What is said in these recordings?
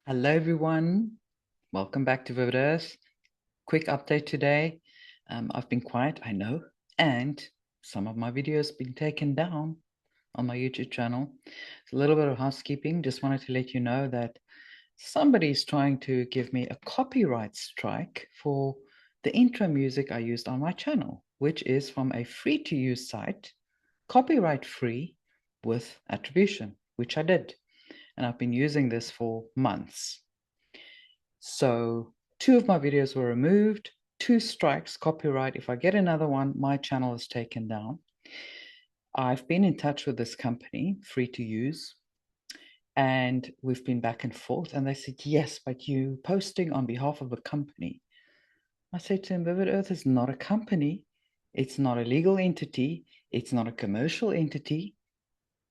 Hello, everyone. Welcome back to Vivid Earth. Quick update today. I've been quiet, I know, and some of my videos been taken down on my YouTube channel. It's a little bit of housekeeping. Just wanted to let you know that somebody's trying to give me a copyright strike for the intro music I used on my channel, which is from a free-to-use site, copyright free with attribution, which I did. And I've been using this for months. So 2 of my videos were removed, 2 strikes, copyright. If I get another one, my channel is taken down. I've been in touch with this company, free to use, and we've been back and forth. And they said, yes, but you posting on behalf of a company. I said to them, Vivid Earth is not a company. It's not a legal entity. It's not a commercial entity.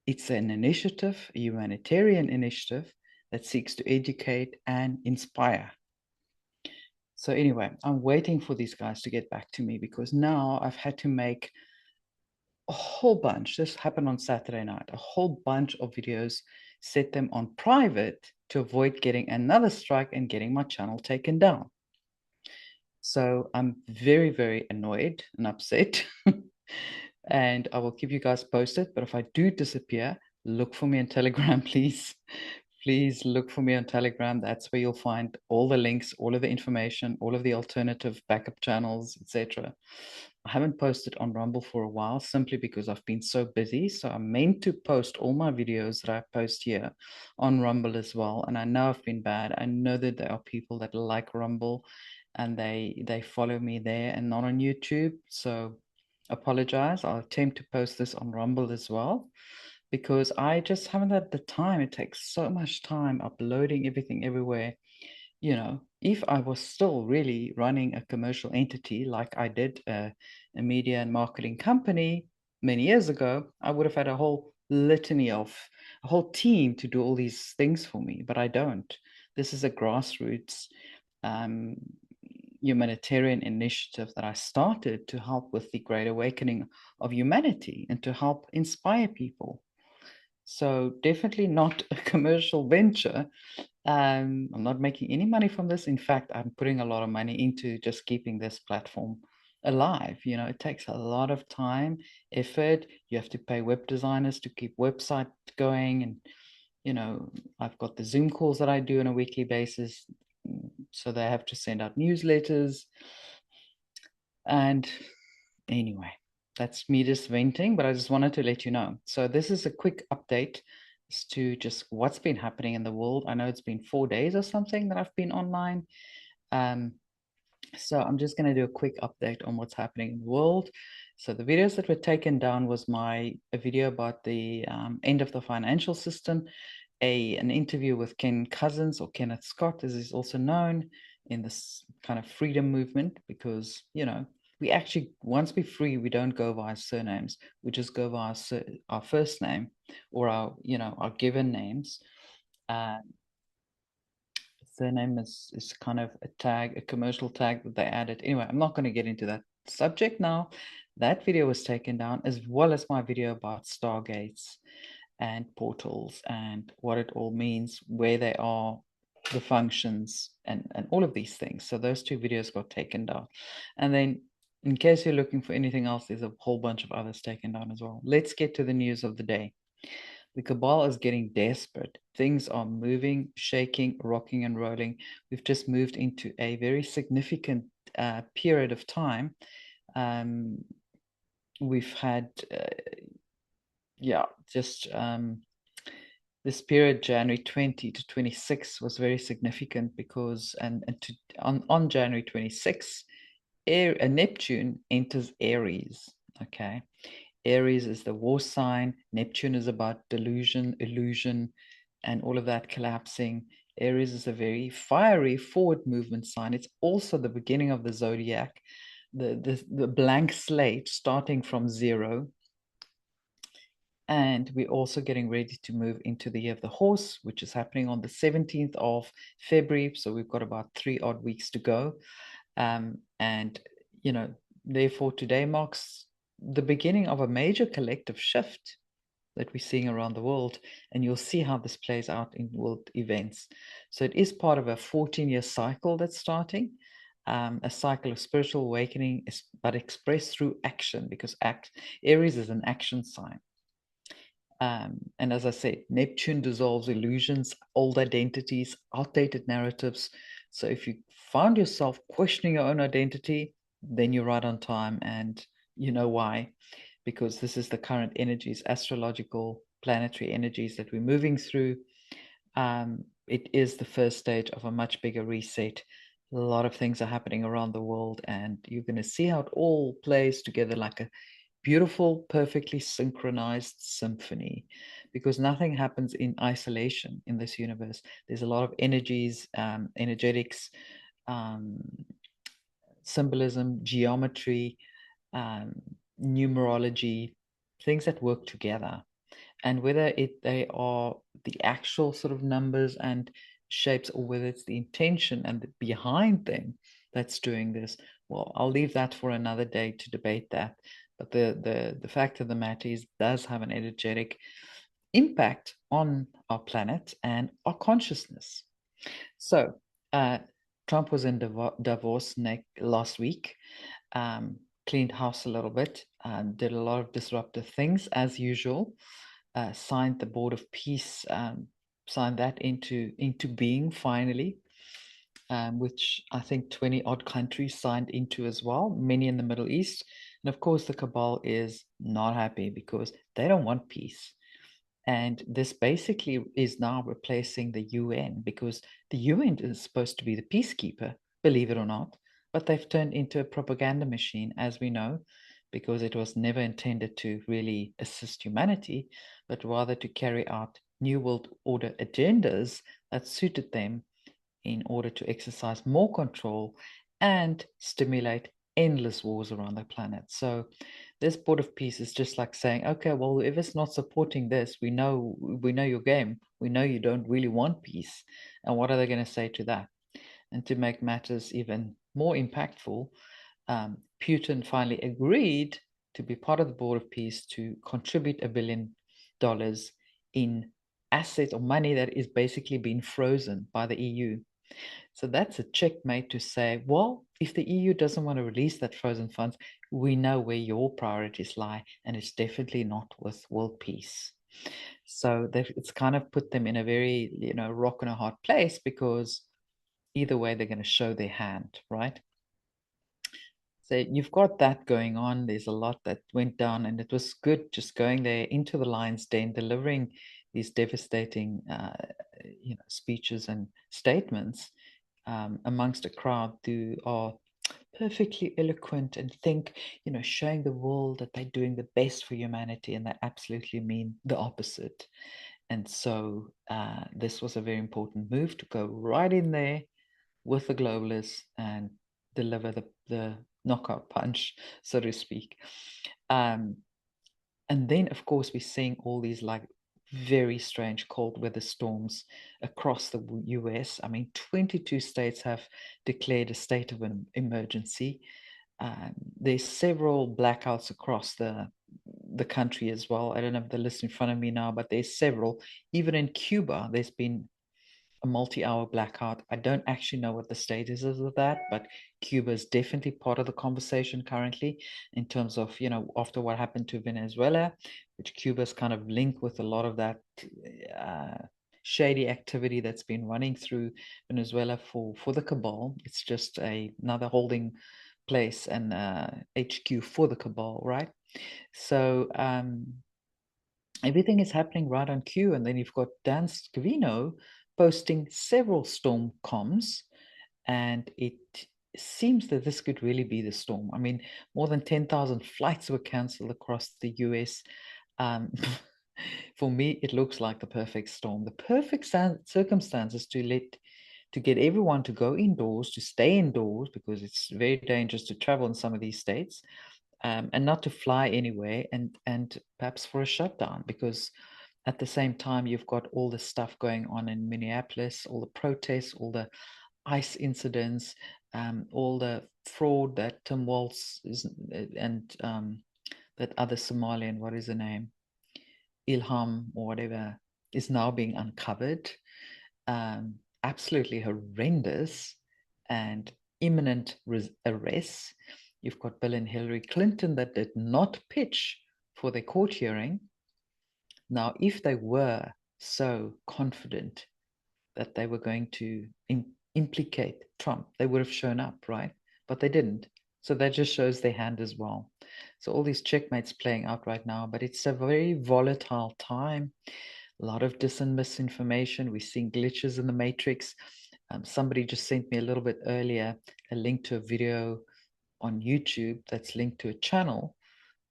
It's an initiative, a humanitarian initiative that seeks to educate and inspire. So anyway, I'm waiting for these guys to get back to me because now I've had to make a whole bunch. This happened on Saturday night, a whole bunch of videos, set them on private to avoid getting another strike and getting my channel taken down. So I'm very, very annoyed and upset. And I will keep you guys posted. But if I do disappear, look for me on Telegram, please. Please look for me on Telegram. That's where you'll find all the links, all of the information, all of the alternative backup channels, etc. I haven't posted on Rumble for a while simply because I've been so busy. So I'm meant to post all my videos that I post here on Rumble as well. And I know I've been bad. I know that there are people that like Rumble and they follow me there and not on YouTube. So apologize. I'll attempt to post this on Rumble as well because I just haven't had the time. It takes so much time uploading everything everywhere. If I was still really running a commercial entity like I did a media and marketing company many years ago, I would have had a whole litany of a whole team to do all these things for me, but I don't. This is a grassroots um, humanitarian initiative that I started to help with the great awakening of humanity and to help inspire people. So definitely not a commercial venture. I'm not making any money from this. In fact, I'm putting a lot of money into just keeping this platform alive. It takes a lot of time, effort. You have to pay web designers to keep website going. And, I've got the Zoom calls that I do on a weekly basis. So they have to send out newsletters. And anyway, that's me just venting, but I just wanted to let you know. So this is a quick update as to just what's been happening in the world. I know it's been 4 days or something that I've been online. Um, so I'm just going to do a quick update on what's happening in the world. So the videos that were taken down was a video about the end of the financial system, an interview with Ken Cousins, or Kenneth Scott, as he's also known, in this kind of freedom movement, because we actually, once we're free, we don't go by our surnames. We just go by our first name or our given names. Uh, Surname is kind of a tag, a commercial tag that they added. Anyway, I'm not going to get into that subject now. That video was taken down, as well as my video about stargates and portals and what it all means, where they are, the functions, and all of these things. So those 2 videos got taken down. And then in case you're looking for anything else, there's a whole bunch of others taken down as well. Let's get to the news of the day. The cabal is getting desperate. Things are moving, shaking, rocking, and rolling. We've just moved into a very significant period of time. We've had, just this period, January 20 to 26, was very significant because, on January 26, Neptune enters Aries. Okay. Aries is the war sign. Neptune is about delusion, illusion, and all of that collapsing. Aries is a very fiery forward movement sign. It's also the beginning of the zodiac, the blank slate starting from 0. And we're also getting ready to move into the year of the horse, which is happening on the 17th of February. So we've got about 3 odd weeks to go. And, therefore today marks the beginning of a major collective shift that we're seeing around the world, and you'll see how this plays out in world events. So it is part of a 14-year cycle that's starting, a cycle of spiritual awakening, but expressed through action, because Aries is an action sign. And as I said, Neptune dissolves illusions, old identities, outdated narratives. So if you found yourself questioning your own identity, then you're right on time, and you know why. Because this is the current energies, astrological, planetary energies that we're moving through. It is the first stage of a much bigger reset. A lot of things are happening around the world, and you're going to see how it all plays together like a beautiful, perfectly synchronized symphony, because nothing happens in isolation in this universe. There's a lot of energies, energetics, um, symbolism, geometry, um, numerology, things that work together. And whether they are the actual sort of numbers and shapes, or whether it's the intention and the behind them that's doing this, well, I'll leave that for another day to debate that. But the fact of the matter is, does have an energetic impact on our planet and our consciousness. So Trump was in Davos last week, cleaned house a little bit, did a lot of disruptive things as usual, signed the Board of Peace, signed that into being finally, which I think 20 odd countries signed into as well, many in the Middle East. And of course, the Cabal is not happy because they don't want peace. And this basically is now replacing the UN, because the UN is supposed to be the peacekeeper, believe it or not. But they've turned into a propaganda machine, as we know, because it was never intended to really assist humanity, but rather to carry out New World Order agendas that suited them in order to exercise more control and stimulate endless wars around the planet. So this Board of Peace is just like saying, okay, well, whoever's not supporting this, we know your game. We know you don't really want peace. And what are they going to say to that? And to make matters even more impactful, Putin finally agreed to be part of the Board of Peace to contribute $1 billion in assets or money that is basically being frozen by the EU. So that's a checkmate to say, well, if the EU doesn't want to release that frozen funds, we know where your priorities lie, and it's definitely not with world peace. So it's kind of put them in a very, rock and a hard place, because either way, they're going to show their hand, right? So you've got that going on. There's a lot that went down, and it was good just going there into the lion's den, delivering these devastating, speeches and statements amongst a crowd who are perfectly eloquent and think, showing the world that they're doing the best for humanity, and they absolutely mean the opposite. And so this was a very important move to go right in there with the globalists and deliver the knockout punch, so to speak. And then, of course, we're seeing all these like very strange cold weather storms across the US. I mean, 22 states have declared a state of an emergency. There's several blackouts across the country as well. I don't have the list in front of me now, but there's several. Even in Cuba, there's been a multi-hour blackout. I don't actually know what the status is of that, but Cuba is definitely part of the conversation currently in terms of, after what happened to Venezuela, which Cuba's kind of linked with a lot of that shady activity that's been running through Venezuela for the Cabal. It's just another holding place and HQ for the Cabal, right? So everything is happening right on cue. And then you've got Dan Scavino posting several storm comms, and it seems that this could really be the storm. I mean, more than 10,000 flights were canceled across the US. For me, it looks like the perfect storm, the perfect circumstances to get everyone to go indoors, to stay indoors, because it's very dangerous to travel in some of these states, and not to fly anywhere, and perhaps for a shutdown, because at the same time you've got all the stuff going on in Minneapolis, all the protests, all the ICE incidents, all the fraud that Tim Walz is, and that other Somalian, what is the name? Ilham or whatever is now being uncovered. Absolutely horrendous and imminent arrests. You've got Bill and Hillary Clinton that did not pitch for the court hearing. Now, if they were so confident that they were going to implicate Trump, they would have shown up, right? But they didn't. So that just shows their hand as well. So all these checkmates playing out right now, but it's a very volatile time. A lot of dis and misinformation. We're seeing glitches in the matrix. Somebody just sent me a little bit earlier a link to a video on YouTube that's linked to a channel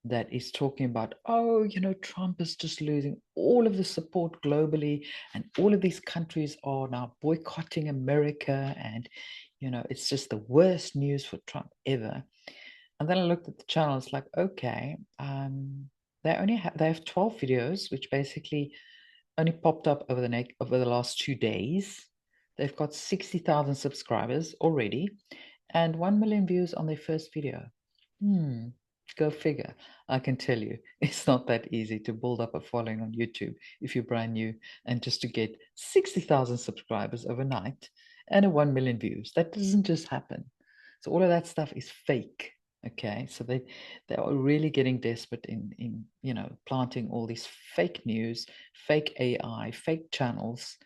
that is talking about, oh, Trump is just losing all of the support globally, and all of these countries are now boycotting America, and it's just the worst news for Trump ever. And then I looked at the channel. It's like, okay, they have 12 videos, which basically only popped up over the last 2 days. They've got 60,000 subscribers already, and 1 million views on their first video. Go figure. I can tell you, it's not that easy to build up a following on YouTube if you're brand new, and just to get 60,000 subscribers overnight and a 1 million views. That doesn't just happen. So all of that stuff is fake. Okay, so they are really getting desperate in planting all these fake news, fake AI, fake channels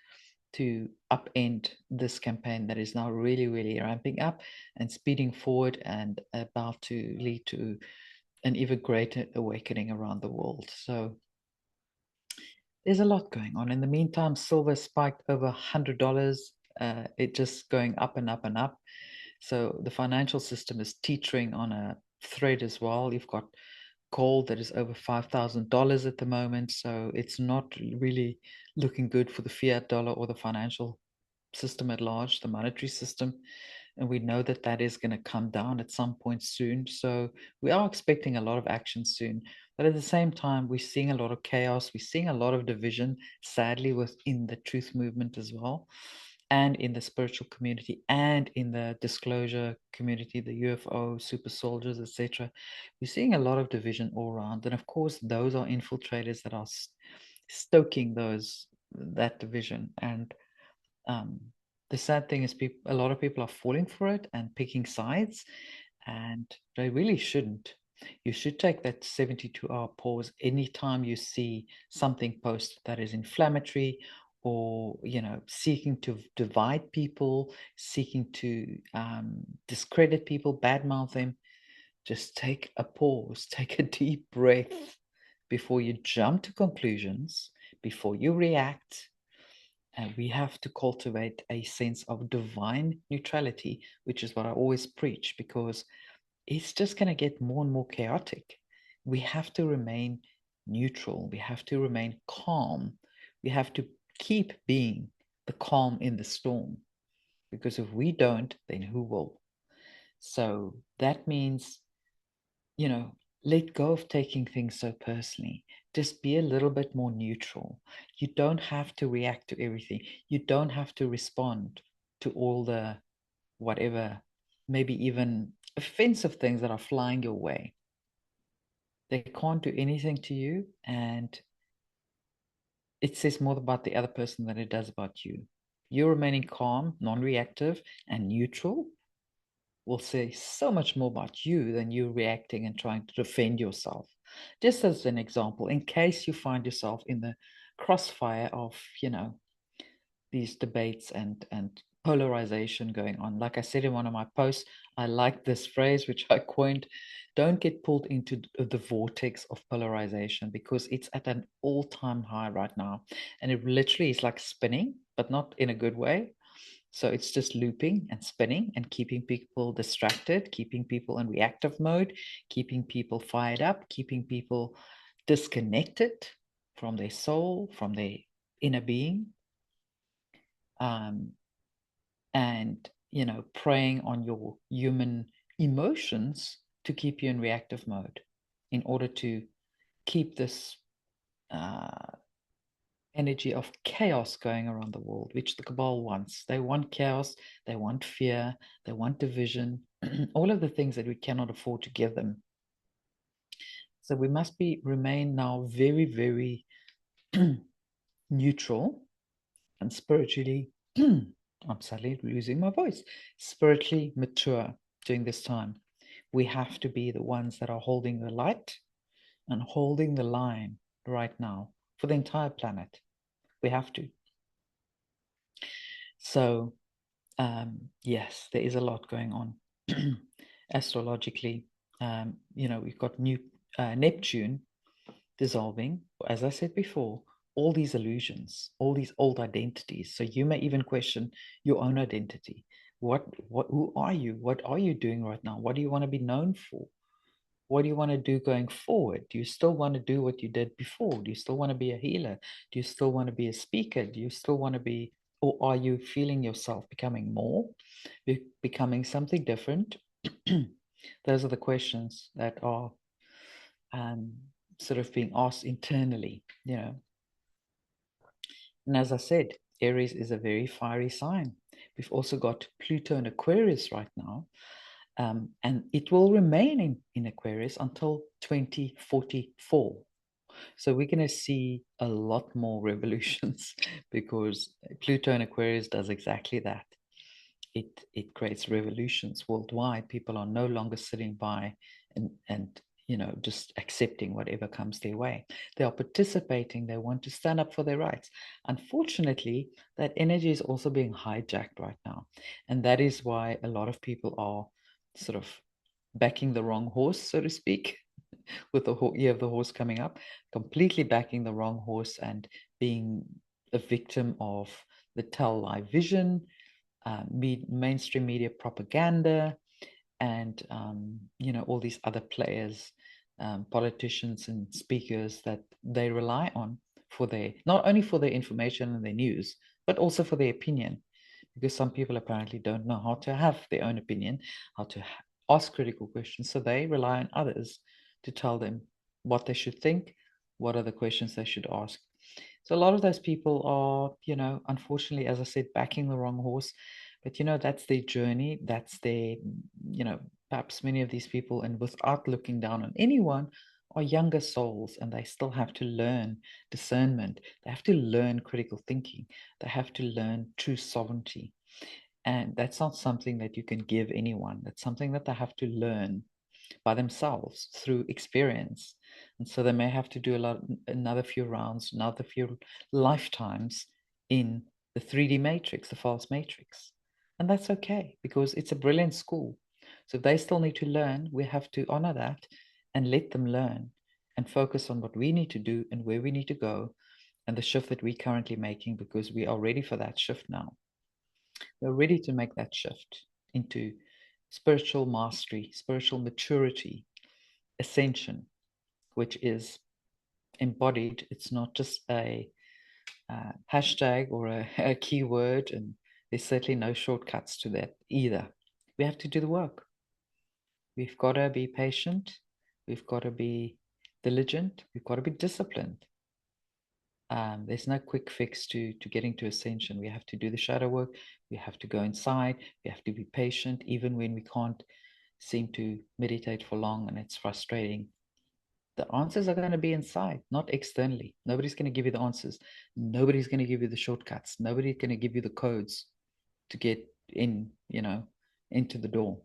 to upend this campaign that is now really, really ramping up and speeding forward and about to lead to an even greater awakening around the world. So there's a lot going on. In the meantime, silver spiked over $100. It just going up and up and up. So the financial system is teetering on a thread as well. You've got gold that is over $5,000 at the moment. So it's not really looking good for the fiat dollar or the financial system at large, the monetary system. And we know that that is going to come down at some point soon. So we are expecting a lot of action soon. But at the same time, we're seeing a lot of chaos. We're seeing a lot of division, sadly, within the truth movement as well, and in the spiritual community, and in the disclosure community, the UFO, super soldiers, etc. We're seeing a lot of division all around. And of course, those are infiltrators that are stoking that division. And the sad thing is, a lot of people are falling for it and picking sides, and they really shouldn't. You should take that 72-hour pause anytime you see something posted that is inflammatory, or seeking to divide people, seeking to discredit people, badmouth them. Just take a pause, take a deep breath before you jump to conclusions, before you react. And we have to cultivate a sense of divine neutrality, which is what I always preach, because it's just going to get more and more chaotic. We have to remain neutral. We have to remain calm. We have to keep being the calm in the storm, because if we don't, then who will? So that means, let go of taking things so personally. Just be a little bit more neutral. You don't have to react to everything. You don't have to respond to all the whatever, maybe even offensive things that are flying your way. They can't do anything to you, and it says more about the other person than it does about you. You remaining calm, non-reactive, and neutral will say so much more about you than you reacting and trying to defend yourself. Just as an example, in case you find yourself in the crossfire of, these debates and polarization going on. Like I said in one of my posts, I like this phrase, which I coined: don't get pulled into the vortex of polarization, because it's at an all-time high right now. And it literally is like spinning, but not in a good way. So it's just looping and spinning and keeping people distracted, keeping people in reactive mode, keeping people fired up, keeping people disconnected from their soul, from their inner being. And preying on your human emotions to keep you in reactive mode, in order to keep this energy of chaos going around the world, which the Cabal wants. They want chaos, they want fear, they want division, all of the things that we cannot afford to give them. So we must remain now very, very neutral and spiritually, I'm sadly losing my voice, spiritually mature during this time. We have to be the ones that are holding the light and holding the line right now for the entire planet. We have to. So, yes, there is a lot going on astrologically. We've got new Neptune dissolving, as I said before, all these illusions, all these old identities. So you may even question your own identity. Who are you? What are you doing right now? What do you want to be known for? What do you want to do going forward? Do you still want to do what you did before? Do you still want to be a healer? Do you still want to be a speaker? Do you still want to be, or are you feeling yourself becoming more, becoming something different? Those are the questions that are um, sort of being asked internally, you know. And as I said, Aries is a very fiery sign. We've also got Pluto in Aquarius right now, and it will remain in Aquarius until 2044. So we're going to see a lot more revolutions because Pluto in Aquarius does exactly that. It creates revolutions worldwide. People are no longer sitting by and just accepting whatever comes their way. They are participating. They want to stand up for their rights. Unfortunately, that energy is also being hijacked right now, and that is why a lot of people are sort of backing the wrong horse, so to speak, with the ear of the horse coming up, completely backing the wrong horse and being a victim of the tell lie vision, mainstream media propaganda, and all these other players, politicians and speakers that they rely on for their, not only for their information and their news, but also for their opinion, because some people apparently don't know how to have their own opinion, how to ask critical questions, so they rely on others to tell them what they should think, what are the questions they should ask. So a lot of those people are, unfortunately, as I said, backing the wrong horse. But, that's their journey. That's their, perhaps many of these people, and without looking down on anyone, are younger souls, and they still have to learn discernment. They have to learn critical thinking. They have to learn true sovereignty. And that's not something that you can give anyone. That's something that they have to learn by themselves through experience. And so they may have to do another few rounds, another few lifetimes in the 3D matrix, the false matrix. And that's okay, because it's a brilliant school. So if they still need to learn, we have to honor that and let them learn and focus on what we need to do and where we need to go and the shift that we're currently making, because we are ready for that shift now. We're ready to make that shift into spiritual mastery, spiritual maturity, ascension, which is embodied. It's not just a hashtag or a keyword, and there's certainly no shortcuts to that either. We have to do the work. We've got to be patient. We've got to be diligent. We've got to be disciplined. There's no quick fix to getting to ascension. We have to do the shadow work. We have to go inside. We have to be patient, even when we can't seem to meditate for long and it's frustrating. The answers are going to be inside, not externally. Nobody's going to give you the answers. Nobody's going to give you the shortcuts. Nobody's going to give you the codes to get in, into the door.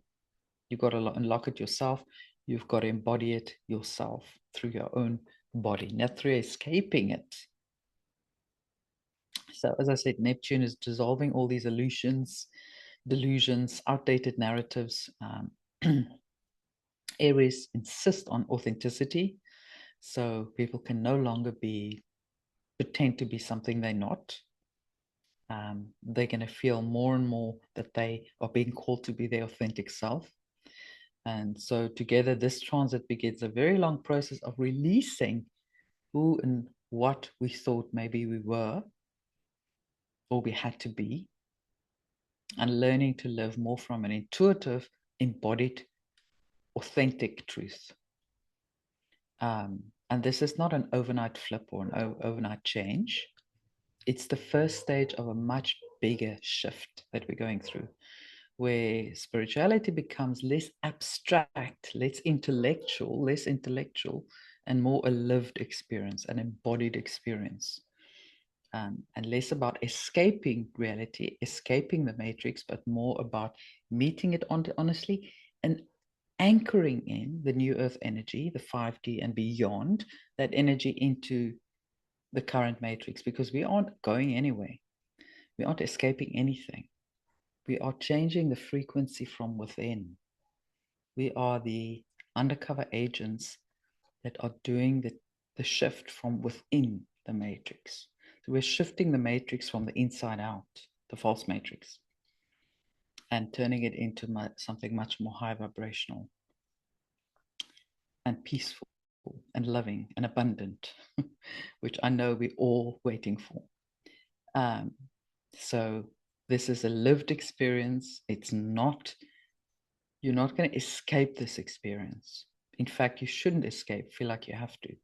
You've got to unlock it yourself. You've got to embody it yourself through your own body, not through escaping it. So, as I said, Neptune is dissolving all these illusions, delusions, outdated narratives. Aries insist on authenticity. So people can no longer pretend to be something they're not. They're going to feel more and more that they are being called to be their authentic self. And so together, this transit begins a very long process of releasing who and what we thought maybe we were or we had to be, and learning to live more from an intuitive, embodied, authentic truth. And this is not an overnight flip or an overnight change. It's the first stage of a much bigger shift that we're going through, where spirituality becomes less abstract, less intellectual, and more a lived experience, an embodied experience. And less about escaping reality, escaping the matrix, but more about meeting it honestly and anchoring in the new earth energy, the 5D and beyond, that energy into the current matrix, because we aren't going anywhere. We aren't escaping anything. We are changing the frequency from within. We are the undercover agents that are doing the shift from within the matrix. So we're shifting the matrix from the inside out, the false matrix, and turning it into something much more high vibrational and peaceful and loving and abundant, which I know we're all waiting for. So this is a lived experience. You're not going to escape this experience. In fact, you shouldn't escape, feel like you have to.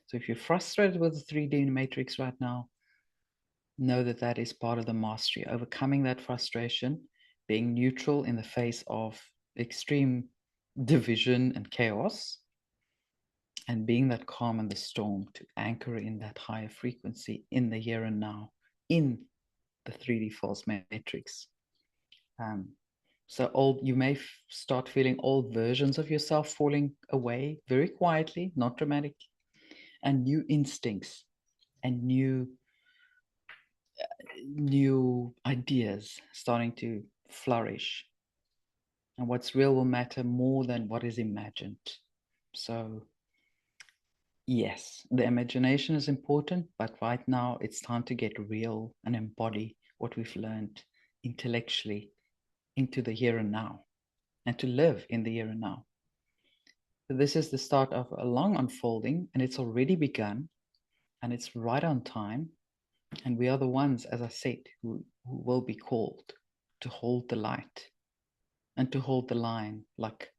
So if you're frustrated with the 3D matrix right now, know that that is part of the mastery, overcoming that frustration, being neutral in the face of extreme division and chaos, and being that calm in the storm to anchor in that higher frequency in the here and now, in the 3D false matrix. So you may start feeling old versions of yourself falling away very quietly, not dramatically, and new instincts and new ideas starting to flourish. And what's real will matter more than what is imagined. So yes, the imagination is important, but right now it's time to get real and embody what we've learned intellectually into the here and now, and to live in the here and now. So this is the start of a long unfolding, and it's already begun, and it's right on time. And we are the ones, as I said, who will be called to hold the light and to hold the line, like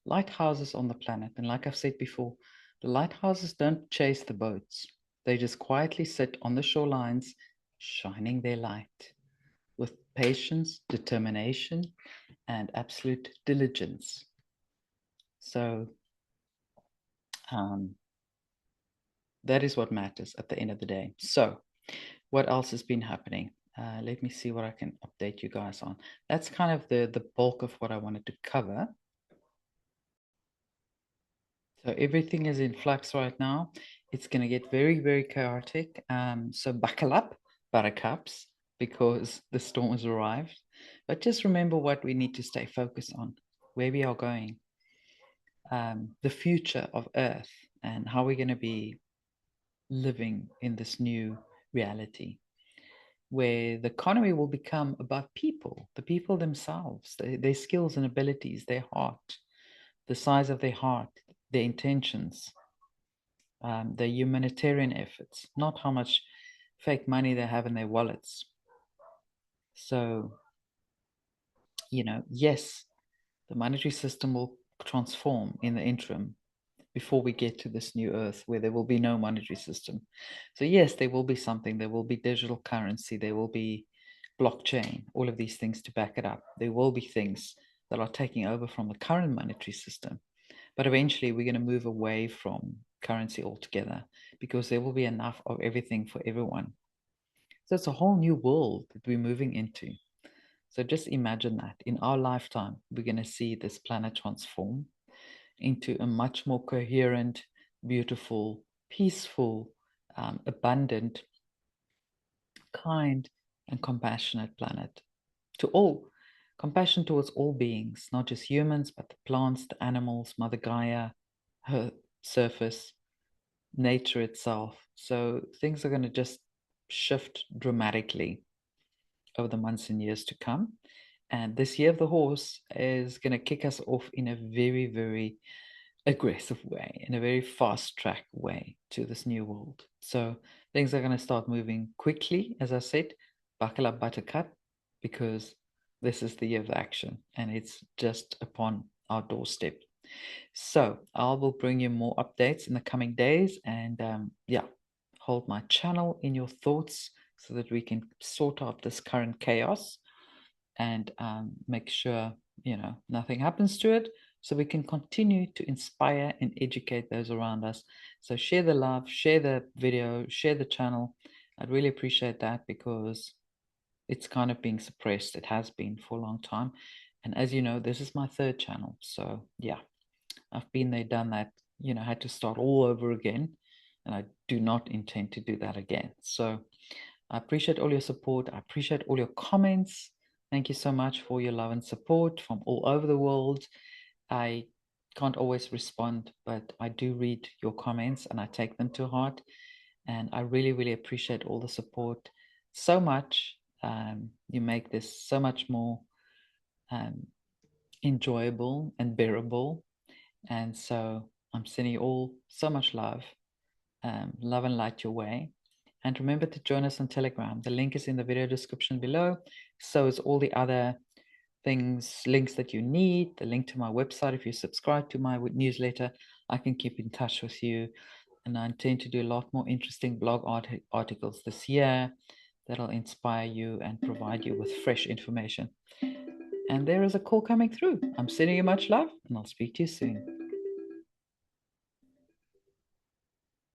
lighthouses on the planet. And like I've said before, the lighthouses don't chase the boats. They just quietly sit on the shorelines, shining their light with patience, determination, and absolute diligence. So that is what matters at the end of the day. So what else has been happening? Let me see what I can update you guys on. That's kind of the bulk of what I wanted to cover. So everything is in flux right now. It's going to get very, very chaotic. So buckle up, buttercups, because the storm has arrived. But just remember what we need to stay focused on, where we are going, the future of Earth, and how we're going to be living in this new reality, where the economy will become about people, the people themselves, their skills and abilities, their heart, the size of their heart, their intentions, their humanitarian efforts, not how much fake money they have in their wallets. So, yes, the monetary system will transform in the interim before we get to this new earth where there will be no monetary system. So yes, there will be something. There will be digital currency. There will be blockchain, all of these things to back it up. There will be things that are taking over from the current monetary system. But eventually we're going to move away from currency altogether because there will be enough of everything for everyone. So it's a whole new world that we're moving into. So just imagine that in our lifetime, we're going to see this planet transform into a much more coherent, beautiful, peaceful, abundant, kind, and compassionate planet. To all, compassion towards all beings, not just humans, but the plants, the animals, Mother Gaia, her surface, nature itself. So things are going to just shift dramatically over the months and years to come. And this year of the horse is going to kick us off in a very, very aggressive way, in a very fast track way to this new world. So things are going to start moving quickly. As I said, buckle up, buttercup, because this is the year of action and it's just upon our doorstep. So I will bring you more updates in the coming days, and hold my channel in your thoughts so that we can sort out this current chaos and make sure nothing happens to it, so we can continue to inspire and educate those around us. So share the love, share the video, share the channel. I'd really appreciate that, because it's kind of being suppressed. It has been for a long time. And as you know, this is my third channel. So yeah, I've been there, done that, had to start all over again. And I do not intend to do that again. So I appreciate all your support. I appreciate all your comments. Thank you so much for your love and support from all over the world. I can't always respond, but I do read your comments and I take them to heart. And I really, really appreciate all the support so much. You make this so much more enjoyable and bearable. And so I'm sending you all so much love, love and light your way. And remember to join us on Telegram. The link is in the video description below. So is all the other links that you need. The link to my website. If you subscribe to my newsletter, I can keep in touch with you. And I intend to do a lot more interesting blog articles this year that'll inspire you and provide you with fresh information. And there is a call coming through. I'm sending you much love, and I'll speak to you soon.